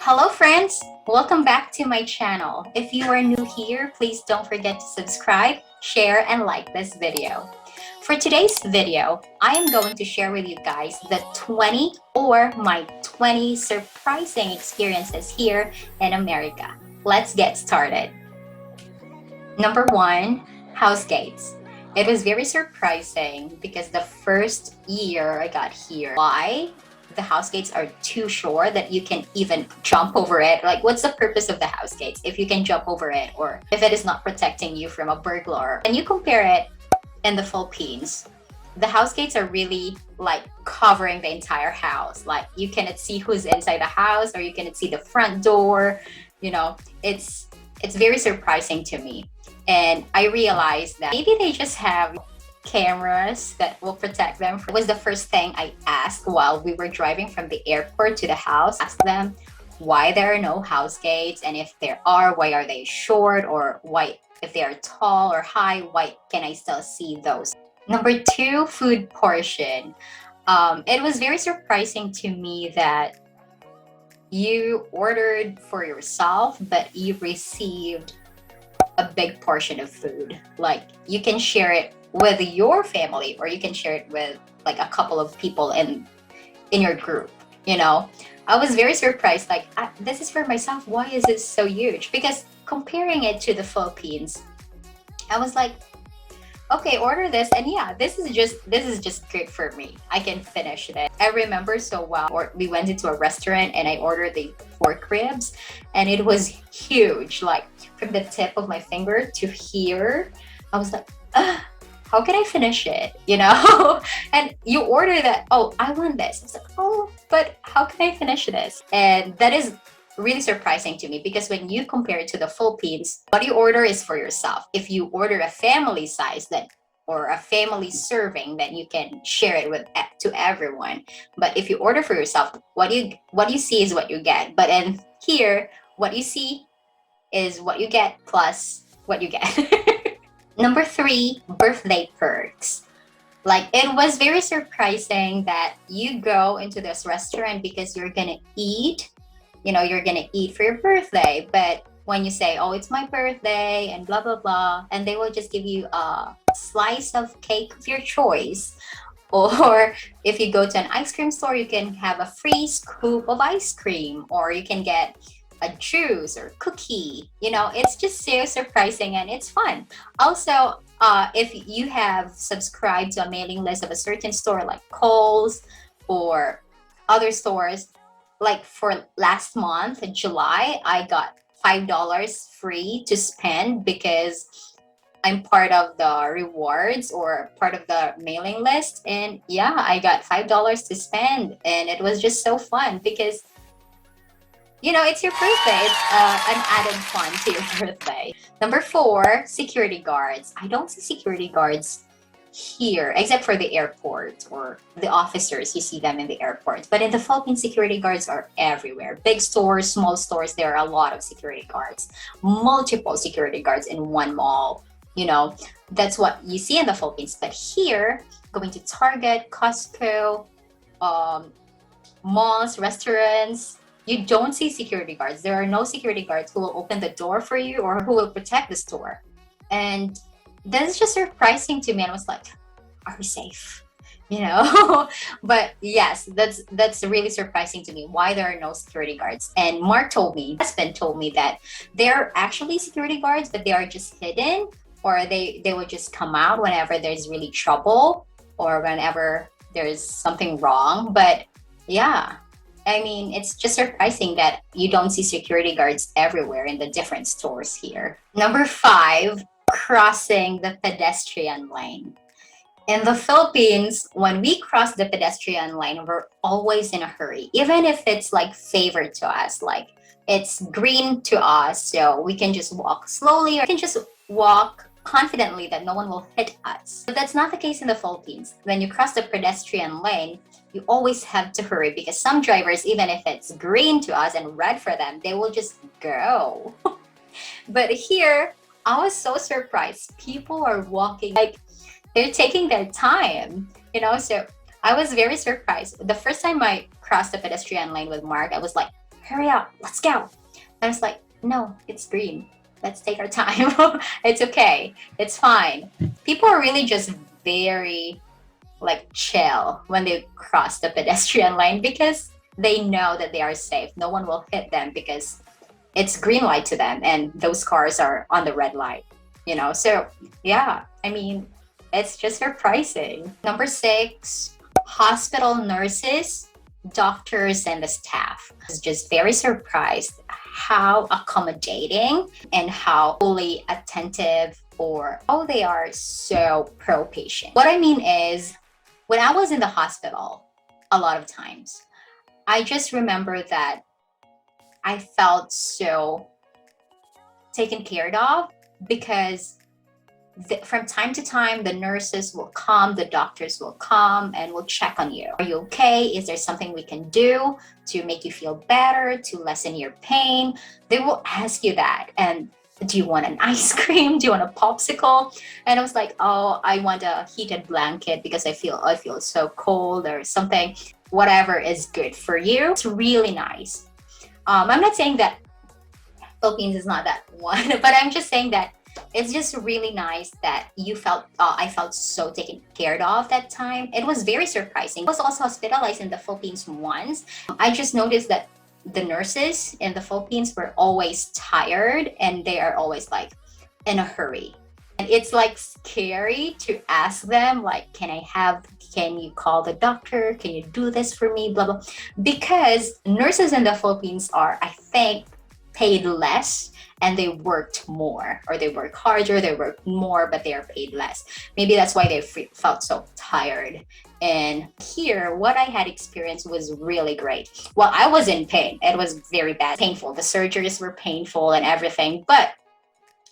Hello friends! Welcome back to my channel. If you are new here, please don't forget to subscribe, share, and like this video. For today's video, I am going to share with you guys the 20 or my 20 surprising experiences here in America. Let's get started. Number 1, house gates. It was very surprising because the first year I got here, why? The house gates are too short that you can even jump over it. Like, what's the purpose of the house gates if you can jump over it or if it is not protecting you from a burglar? And you compare it in the Philippines, the house gates are really like covering the entire house. Like, you cannot see who's inside the house or you cannot see the front door. You know, it's very surprising to me. And I realized that maybe they just have cameras that will protect them. It was the first thing I asked while we were driving from the airport to the house. Asked them why there are no house gates, and if there are, why are they short, or why, if they are tall or high, why can I still see those? Number 2, food portion. It was very surprising to me that you ordered for yourself, but you received a big portion of food. Like, you can share it with your family or you can share it with like a couple of people in your group. You know, I was very surprised, like, this is for myself, why is it so huge? Because comparing it to the Philippines, I was like, okay, order this, and yeah, this is just great for me. I can finish it. I remember so well, or we went into a restaurant and I ordered the pork ribs, and it was huge, like from the tip of my finger to here. I was like, how can I finish it? You know? And you order that, oh, I want this. I was like, oh, but how can I finish this? And that is really surprising to me, because when you compare it to the Philippines, what you order is for yourself. If you order a family size, then or a family serving, then you can share it with to everyone. But if you order for yourself, what you see is what you get. But in here, what you see is what you get plus what you get. Number 3, birthday perks. Like, it was very surprising that you go into this restaurant because you're gonna eat, you know, you're gonna eat for your birthday. But when you say, oh, it's my birthday and blah, blah, blah, and they will just give you a slice of cake of your choice. Or if you go to an ice cream store, you can have a free scoop of ice cream, or you can get a juice or cookie. You know, it's just so surprising and it's fun. Also, if you have subscribed to a mailing list of a certain store like Kohl's or other stores, like for last month in July, I got $5 free to spend because I'm part of the rewards or part of the mailing list. And yeah, I got $5 to spend, and it was just so fun because, you know, it's your birthday. It's an added fun to your birthday. Number 4, security guards. I don't see security guards here except for the airport or the officers. You see them in the airport. But in the Philippines, security guards are everywhere. Big stores, small stores, there are a lot of security guards. Multiple security guards in one mall. You know, that's what you see in the Philippines. But here, going to Target, Costco, malls, restaurants, you don't see security guards. There are no security guards who will open the door for you or who will protect the store. And that's just surprising to me. And I was like, are we safe? You know? But yes, that's really surprising to me why there are no security guards. And Mark told me, my husband told me that they're actually security guards, but they are just hidden, or they will just come out whenever there's really trouble or whenever there's something wrong. But yeah, I mean, it's just surprising that you don't see security guards everywhere in the different stores here. Number 5, crossing the pedestrian lane. In the Philippines, when we cross the pedestrian lane, we're always in a hurry, even if it's like favored to us, like it's green to us, so we can just walk slowly or we can just walk confidently that no one will hit us. But that's not the case in the Philippines. When you cross the pedestrian lane, you always have to hurry because some drivers, even if it's green to us and red for them, they will just go. But here, I was so surprised. People are walking like they're taking their time, you know? So I was very surprised. The first time I crossed the pedestrian lane with Mark, I was like, hurry up, let's go. And I was like, no, it's green. Let's take our time. It's okay. It's fine. People are really just very like chill when they cross the pedestrian line because they know that they are safe. No one will hit them because it's green light to them and those cars are on the red light, So yeah, I mean, it's just surprising. Number 6, hospital nurses, doctors, and the staff. I was just very surprised how accommodating and how fully attentive, or oh, they are so pro-patient. What I mean is, when I was in the hospital, a lot of times, I just remember that I felt so taken care of because from time to time, the nurses will come, the doctors will come and will check on you. Are you okay? Is there something we can do to make you feel better, to lessen your pain? They will ask you that. And do you want an ice cream? Do you want a popsicle? And I was like, oh, I want a heated blanket because I feel so cold or something. Whatever is good for you. It's really nice. I'm not saying that Philippines is not that one, but I'm just saying that it's just really nice that I felt so taken care of that time. It was very surprising. I was also hospitalized in the Philippines once. I just noticed that the nurses in the Philippines were always tired and they are always like in a hurry. And it's like scary to ask them like, can you call the doctor? Can you do this for me? Blah, blah. Because nurses in the Philippines are, I think, paid less and they worked more, or they work harder, they work more, but they are paid less. Maybe that's why they felt so tired. And here, what I had experienced was really great. Well, I was in pain. It was very bad, painful. The surgeries were painful and everything. But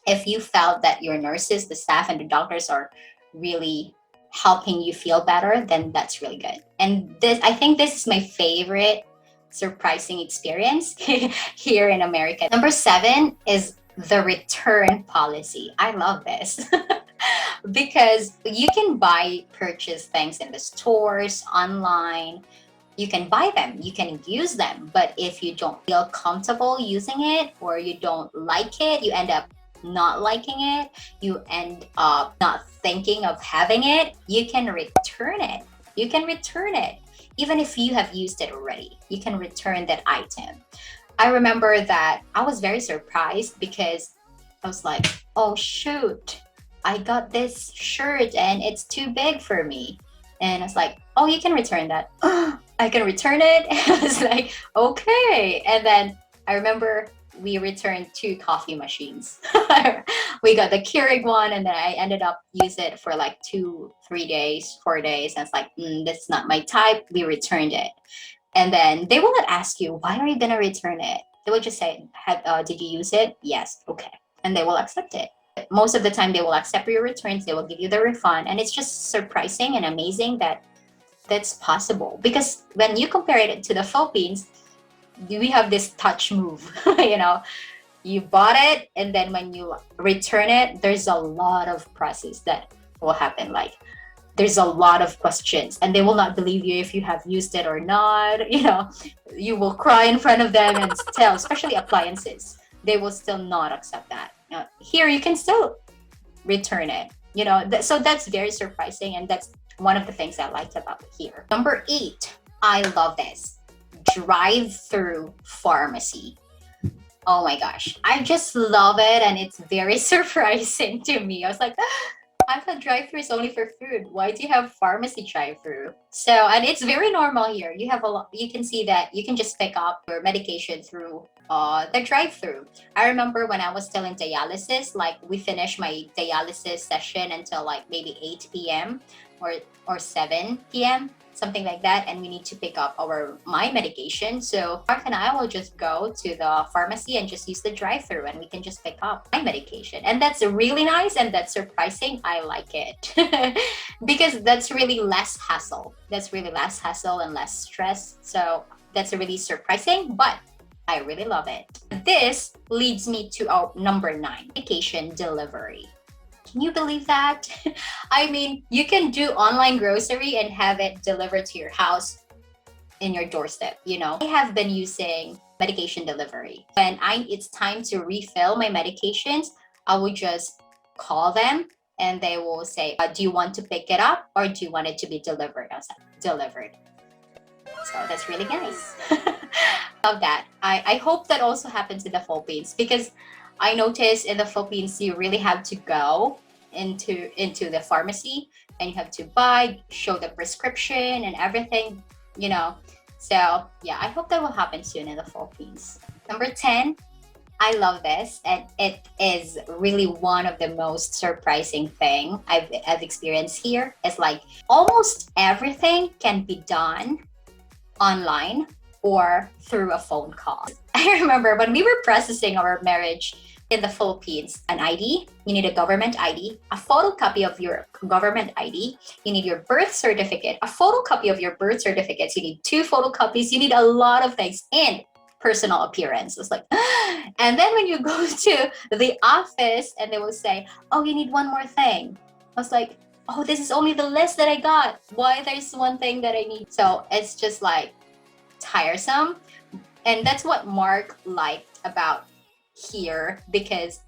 if you felt that your nurses, the staff, and the doctors are really helping you feel better, then that's really good. And I think this is my favorite surprising experience here in America. Number 7 is the return policy. I love this because you can purchase things in the stores, online. You can buy them, you can use them, but if you don't feel comfortable using it or you don't like it, you end up not liking it, you end up not thinking of having it, you can return it. You can return it. Even if you have used it already, you can return that item. I remember that I was very surprised because I was like, oh shoot, I got this shirt and it's too big for me. And I was like, oh, you can return that. I can return it. And I was like, okay. And then I remember we returned 2 coffee machines. We got the Keurig one, and then I ended up use it for like 2-3 days, 4 days. And it's like, that's not my type. We returned it. And then they will not ask you, why are you gonna return it? They will just say, did you use it? Yes, okay. And they will accept it. Most of the time they will accept your returns, they will give you the refund. And it's just surprising and amazing that that's possible. Because when you compare it to the Philippines, we have this touch move, you bought it, and then when you return it, there's a lot of process that will happen. Like there's a lot of questions and they will not believe you if you have used it or not. You will cry in front of them and tell, especially appliances, they will still not accept that. Here you can still return it, so that's very surprising, and that's one of the things I liked about here. Number 8, I love this. Drive-through pharmacy. Oh my gosh, I just love it, and it's very surprising to me. I was like, I thought drive-through is only for food. Why do you have pharmacy drive-through? So, and it's very normal here. You can see that you can just pick up your medication through the drive-through. I remember when I was still in dialysis, like we finished my dialysis session until like maybe 8 p.m. or 7 p.m. something like that, and we need to pick up my medication. So Mark and I will just go to the pharmacy and just use the drive-through, and we can just pick up my medication. And that's really nice, and that's surprising. I like it because that's really less hassle. That's really less hassle and less stress. So that's really surprising, but I really love it. This leads me to our number 9, medication delivery. Can you believe that? I mean, you can do online grocery and have it delivered to your house in your doorstep. I have been using medication delivery. When it's time to refill my medications, I will just call them and they will say, do you want to pick it up or do you want it to be delivered? I was like, delivered. So that's really nice. Love that. I hope that also happens in the Philippines, because I noticed in the Philippines you really have to go into the pharmacy and you have to show the prescription and everything, you know. So yeah, I hope that will happen soon in the Philippines. Number 10, I love this, and it is really one of the most surprising thing I've experienced here. It's like almost everything can be done online or through a phone call. I remember when we were processing our marriage in the Philippines, an ID, you need a government ID, a photocopy of your government ID, you need your birth certificate, a photocopy of your birth certificates, you need 2 photocopies, you need a lot of things, and personal appearance. It's like, and then when you go to the office and they will say, oh, you need one more thing. I was like, oh, this is only the list that I got. Why there's one thing that I need? So it's just like tiresome. And that's what Mark liked about here, because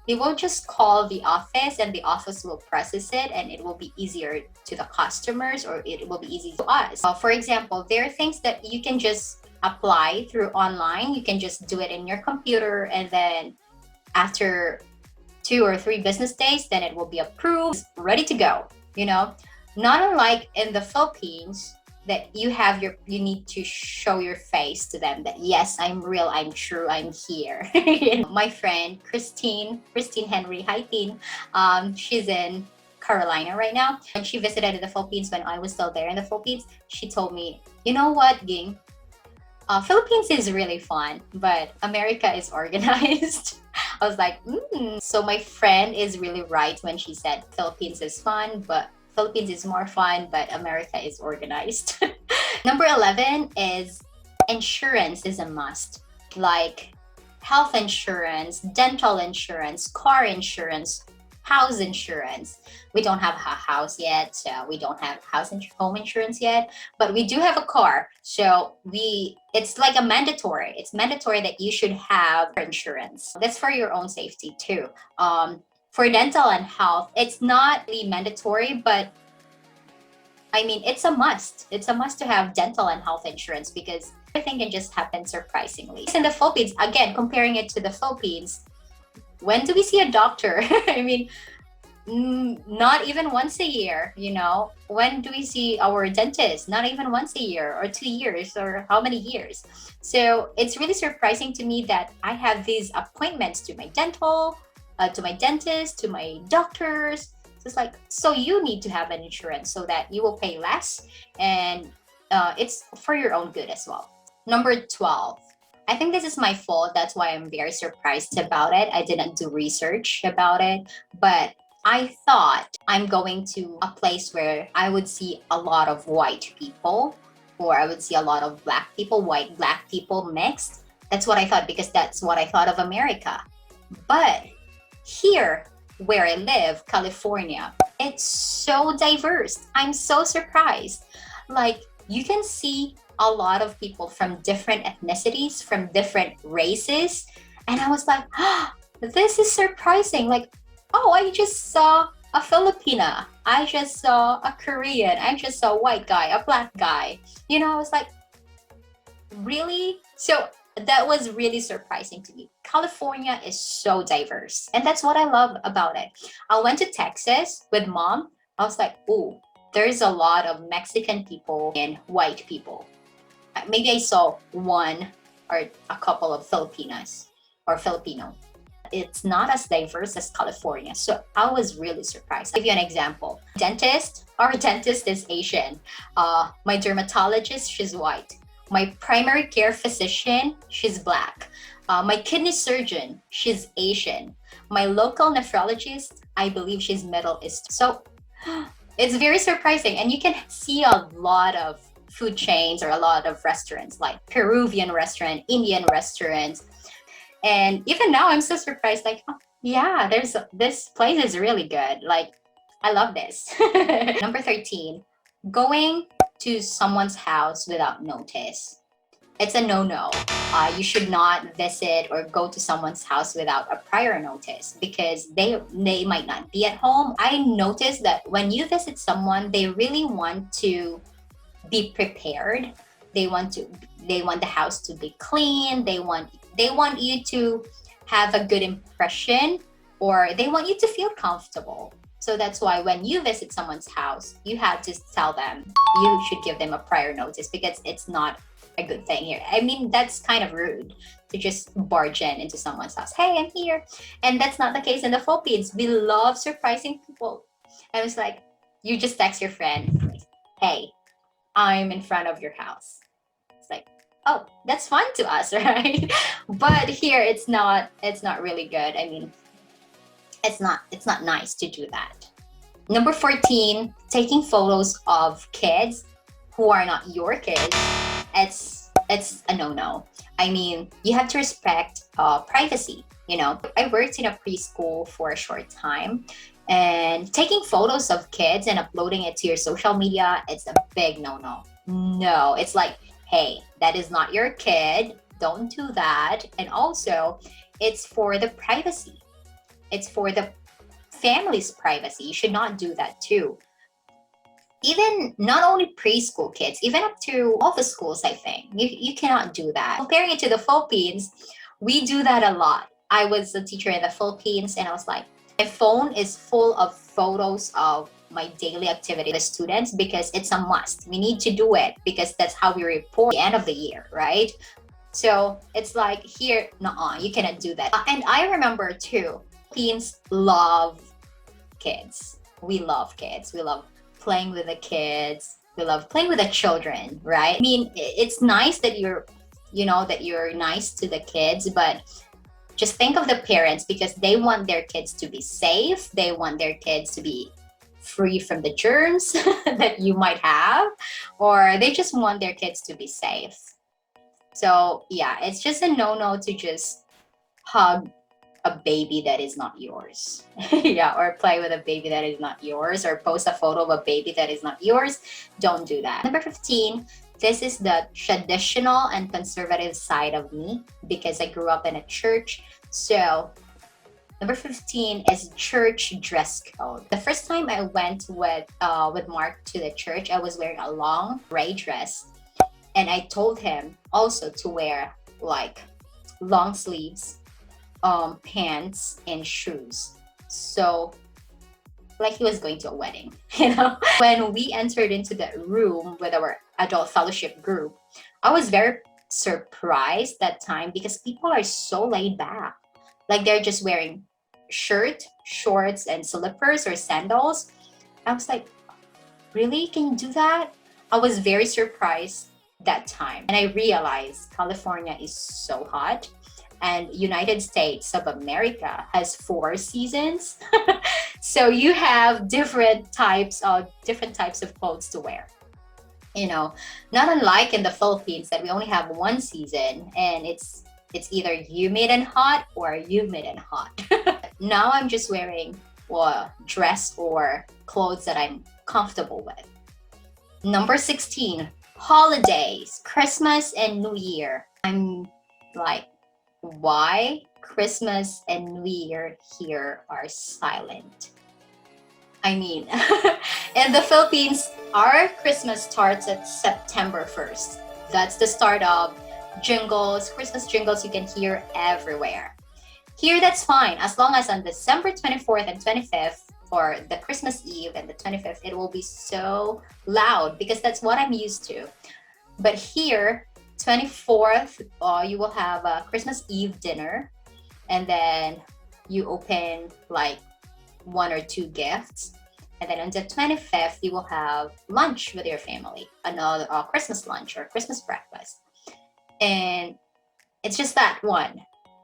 they will just call the office and the office will process it, and it will be easier to the customers, or it will be easy to us. For example, there are things that you can just apply through online. You can just do it in your computer, and then after 2 or 3 business days, then it will be approved, ready to go, you know. Not unlike in the Philippines, that you need to show your face to them that yes, I'm real, I'm true, I'm here. My friend Christine Henry, hi Teen, she's in Carolina right now, and she visited the Philippines when I was still there in the Philippines. She told me, you know what, Ging, Philippines is really fun, but America is organized. I was like, So my friend is really right when she said Philippines is fun, but Philippines is more fun, but America is organized. Number 11 is insurance is a must. Like health insurance, dental insurance, car insurance, house insurance. We don't have a house yet, so we don't have home insurance yet, but we do have a car. So it's like a mandatory. It's mandatory that you should have insurance. That's for your own safety too. For dental and health, it's not really mandatory, but I mean, it's a must. It's a must to have dental and health insurance, because everything can just happen surprisingly. In the Philippines, again, comparing it to the Philippines, when do we see a doctor? I mean, not even once a year, you know. When do we see our dentist? Not even once a year, or 2 years, or how many years. So it's really surprising to me that I have these appointments to my dental, to my dentist, to my doctors. So it's like, so you need to have an insurance so that you will pay less, and it's for your own good as well. Number 12. I think this is my fault. That's why I'm very surprised about it. I didn't do research about it, but I thought I'm going to a place where I would see a lot of white people, or I would see a lot of black people, white, black people mixed. That's what I thought, because that's what I thought of America. But here, where I live, California, it's so diverse. I'm so surprised. Like, you can see a lot of people from different ethnicities, from different races. And I was like, this is surprising. Like, oh, I just saw a Filipina. I just saw a Korean. I just saw a white guy, a black guy. You know, I was like, really? So that was really surprising to me. California is so diverse. And that's what I love about it. I went to Texas with Mom. I was like, oh, there's a lot of Mexican people and white people. Maybe I saw one or a couple of Filipinas or Filipino. It's not as diverse as California. So I was really surprised. I'll give you an example. Our dentist is Asian. My dermatologist, she's white. My primary care physician, she's black. My kidney surgeon, she's Asian. My local nephrologist, I believe she's Middle East. So it's very surprising. And you can see a lot of food chains or a lot of restaurants, like Peruvian restaurant, Indian restaurants. And even now, I'm so surprised, like, oh, yeah, this place is really good. Like, I love this. Number 13, going to someone's house without notice. It's a no-no. You should not visit or go to someone's house without a prior notice because they might not be at home. I noticed that when you visit someone, they really want to be prepared. They want to they want the house to be clean. They want you to have a good impression, or they want you to feel comfortable. So that's why when you visit someone's house, you have to tell them, you should give them a prior notice because it's not a good thing here. I mean, that's kind of rude to just barge in into someone's house. Hey, I'm here. And that's not the case in the Philippines. We love surprising people. I was like, you just text your friend, hey, I'm in front of your house. It's like, oh, that's fun to us, right? But here it's not really good. I mean, it's not nice to do that. Number 14, taking photos of kids who are not your kids. It's a no-no. I mean, you have to respect privacy. I worked in a preschool for a short time, and taking photos of kids and uploading it to your social media, it's a big no-no. No, it's like, hey, that is not your kid. Don't do that. And also, it's for the privacy. It's for the family's privacy. You should not do that too. Even not only preschool kids, even up to all the schools, I think. You cannot do that. Comparing it to the Philippines, we do that a lot. I was a teacher in the Philippines, and I was like, my phone is full of photos of my daily activity with students because it's a must. We need to do it because that's how we report at the end of the year, right? So it's like here, nuh-uh, you cannot do that. And I remember too, Philippines love kids. We love kids. We love playing with the kids. We love playing with the children, right? I mean, it's nice that you're nice to the kids, but just think of the parents because they want their kids to be safe. They want their kids to be free from the germs that you might have, or they just want their kids to be safe. So yeah, it's just a no-no to just hug a baby that is not yours. Yeah, or play with a baby that is not yours, or post a photo of a baby that is not yours. Don't do that. Number 15, this is the traditional and conservative side of me because I grew up in a church. So number 15 is church dress code. The first time I went with Mark to the church, I was wearing a long gray dress, and I told him also to wear like long sleeves, pants and shoes. So like he was going to a wedding, When we entered into the room with our adult fellowship group, I was very surprised that time because people are so laid back. Like they're just wearing shirt, shorts, and slippers or sandals. I was like, really? Can you do that? I was very surprised that time. And I realized California is so hot, and United States of America has 4 seasons. So you have different types of clothes to wear. Not unlike in the Philippines that we only have 1 season, and it's either humid and hot or humid and hot. Now I'm just wearing dress or clothes that I'm comfortable with. Number 16, holidays, Christmas and New Year. I'm like, why Christmas and New Year here are silent? I mean, in the Philippines, our Christmas starts at September 1st. That's the start of jingles, Christmas jingles you can hear everywhere. Here, that's fine, as long as on December 24th and 25th, or the Christmas Eve and the 25th, it will be so loud because that's what I'm used to. But here, 24th, you will have a Christmas Eve dinner, and then you open like 1 or 2 gifts. And then on the 25th, you will have lunch with your family, another Christmas lunch or Christmas breakfast. And it's just that one.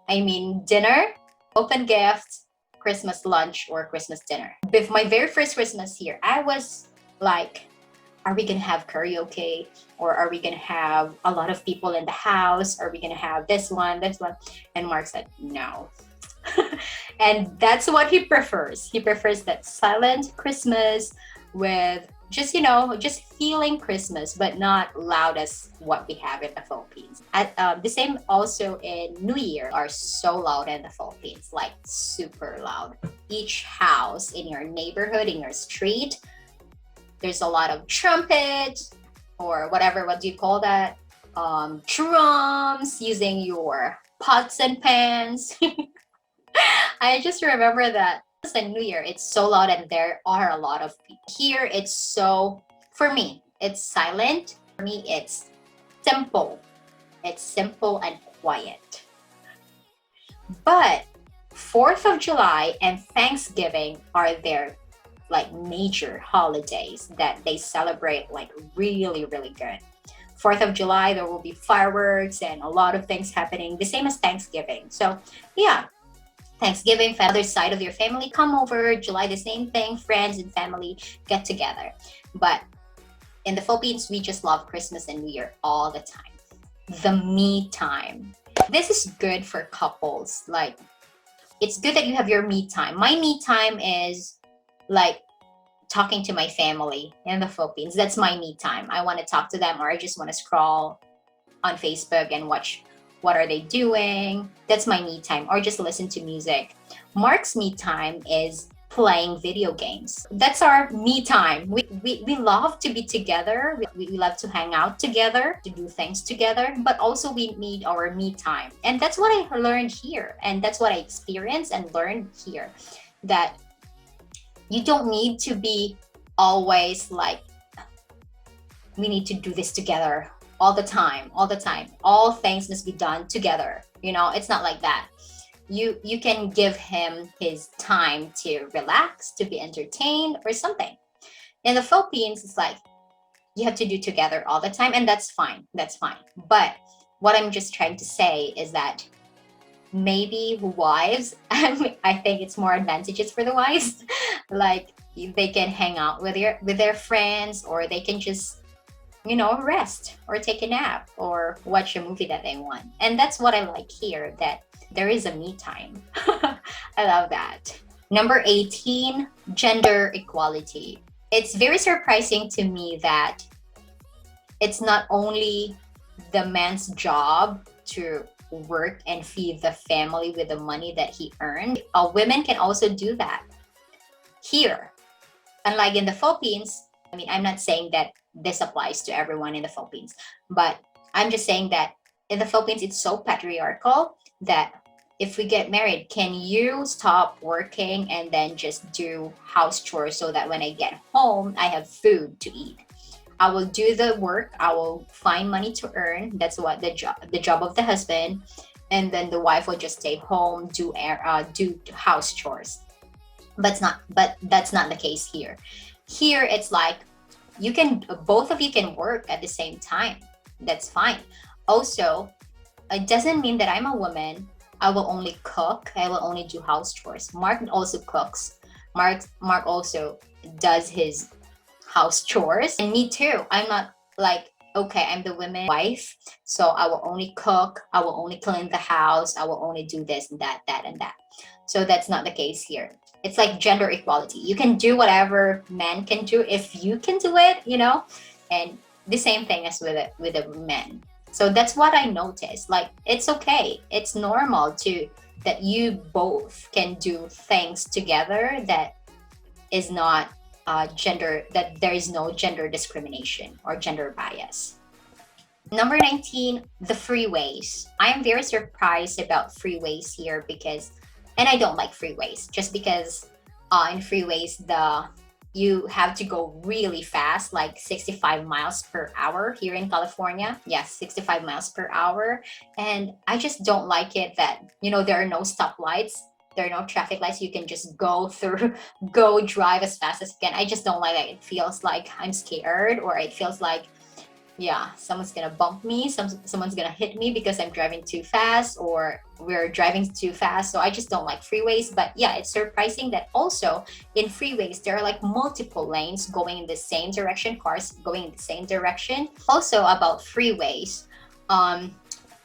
I mean, dinner, open gifts, Christmas lunch, or Christmas dinner. With my very first Christmas here, I was like, are we gonna have karaoke? Or are we gonna have a lot of people in the house? Are we gonna have this one? And Mark said, no. And that's what he prefers. He prefers that silent Christmas with just just feeling Christmas, but not loud as what we have in the Philippines. The same also in New Year are so loud in the Philippines, like super loud. Each house in your neighborhood, in your street, there's a lot of trumpets or whatever, what do you call that, drums, using your pots and pans. I just remember that in New Year, it's so loud and there are a lot of people. Here, it's so, for me, it's silent. For me, it's simple. It's simple and quiet. But 4th of July and Thanksgiving are their like major holidays that they celebrate like really, really good. 4th of July, there will be fireworks and a lot of things happening, the same as Thanksgiving. So yeah, Thanksgiving, other side of your family come over. July, the same thing, friends and family get together. But in the Philippines, we just love Christmas and New Year all the time. The me time. This is good for couples. Like, it's good that you have your me time. My me time is like talking to my family in the Philippines. That's my me time. I want to talk to them, or I just want to scroll on Facebook and watch what are they doing. That's my me time, or just listen to music. Mark's me time is playing video games. That's our me time. We love to be together. We love to hang out together, to do things together, but also we need our me time. And that's what I learned here. And that's what I experienced and learned here, that you don't need to be always like, we need to do this together all the time. All things must be done together. It's not like that. You can give him his time to relax, to be entertained or something. In the Philippines, it's like you have to do together all the time, and that's fine. But what I'm just trying to say is that maybe wives, I think it's more advantageous for the wives, like they can hang out with their friends, or they can just rest or take a nap or watch a movie that they want. And that's what I like here, that there is a me time. I love that. Number 18, gender equality. It's very surprising to me that it's not only the man's job to work and feed the family with the money that he earned. Women can also do that here. Unlike in the Philippines, I'm not saying that this applies to everyone in the Philippines, but I'm just saying that in the Philippines, it's so patriarchal that if we get married, can you stop working and then just do house chores so that when I get home, I have food to eat? I will do the work. I will find money to earn. That's what the job of the husband, and then the wife will just stay home, do house chores. But that's not the case here. Here, it's like both of you can work at the same time. That's fine. Also, it doesn't mean that I'm a woman, I will only cook, I will only do house chores. Mark also cooks. Mark also does his house chores, and me too. I'm not like, okay, I'm the woman wife, so I will only cook, I will only clean the house, I will only do this and that and that. So that's not the case here. It's like gender equality. You can do whatever men can do if you can do it, and the same thing as with the men. So that's what I noticed. Like, it's okay. It's normal that you both can do things together, that is not that there is no gender discrimination or gender bias. Number 19, the freeways. I am very surprised about freeways here and I don't like freeways, just because in freeways, you have to go really fast, like 65 miles per hour here in California. Yes, 65 miles per hour. And I just don't like it that, there are no stoplights. There are no traffic lights. You can just go drive as fast as you can. I just don't like it. It feels like I'm scared, or it feels like, yeah, someone's gonna bump me, someone's gonna hit me because I'm driving too fast, or we're driving too fast. So I just don't like freeways. But yeah, it's surprising that also in freeways, there are like multiple lanes going in the same direction, cars going in the same direction. Also about freeways,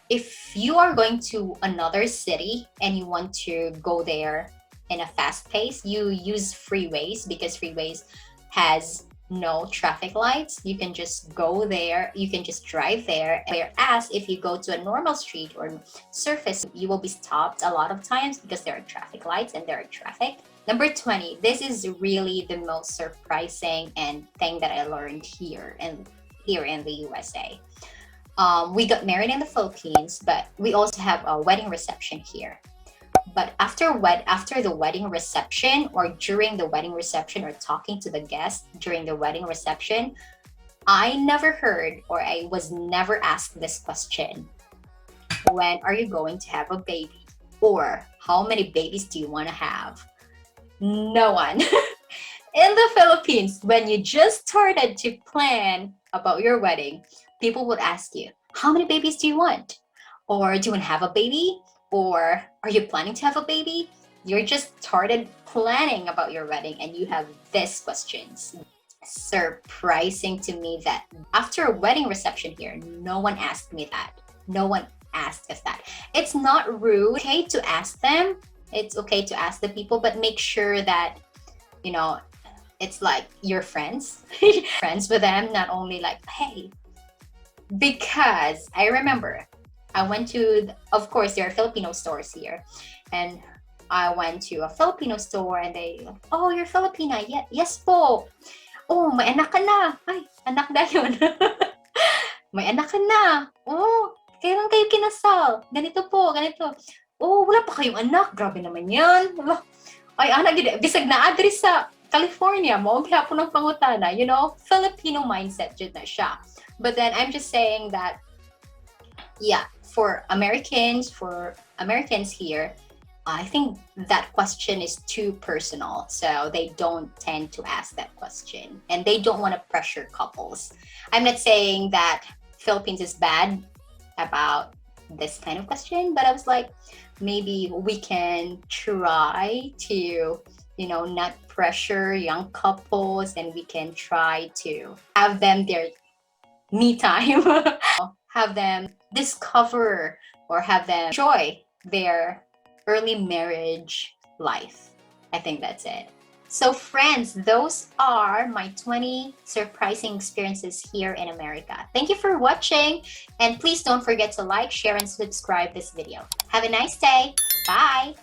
if you are going to another city and you want to go there in a fast pace, you use freeways, because freeways has no traffic lights. You can just go there, you can just drive there. Whereas if you go to a normal street or surface, you will be stopped a lot of times because there are traffic lights and there are traffic. Number 20, this is really the most surprising and thing that I learned here in the USA. We got married in the Philippines, but we also have a wedding reception here. But after the wedding reception, or during the wedding reception, or talking to the guests during the wedding reception, I never heard, or I was never asked this question: when are you going to have a baby? Or how many babies do you want to have? No one. In the Philippines, when you just started to plan about your wedding, people would ask you, how many babies do you want? Or do you want to have a baby? Or are you planning to have a baby? You're just started planning about your wedding and you have these questions. Surprising to me that after a wedding reception here, no one asked me that. No one asked us that. It's not rude. It's okay to ask them. It's okay to ask the people, but make sure that, you know, it's like you're friends, friends with them, not only like, hey. Because I remember I went to, of course, there are Filipino stores here. And I went to a Filipino store and they, oh, you're Filipina. Yeah, yes po. Oh, may anak ka na. Ay, anak na yun. May anak ka na. Oh, kailan kayo kinasal? Ganito po, ganito. Oh, wala pa kayong anak. Grabe naman yan. Ay, anak, bisag na address sa California mo, po ng pangutana, you know, Filipino mindset dyan na siya. But then I'm just saying that, yeah, for Americans here, I think that question is too personal. So they don't tend to ask that question and they don't want to pressure couples. I'm not saying that Philippines is bad about this kind of question, but I was like, maybe we can try to, you know, not pressure young couples, and we can try to have them their me time, have them discover or have them enjoy their early marriage life. I think that's it. So friends, those are my 20 surprising experiences here in America. Thank you for watching, and please don't forget to like, share, and subscribe this video. Have a nice day. Bye.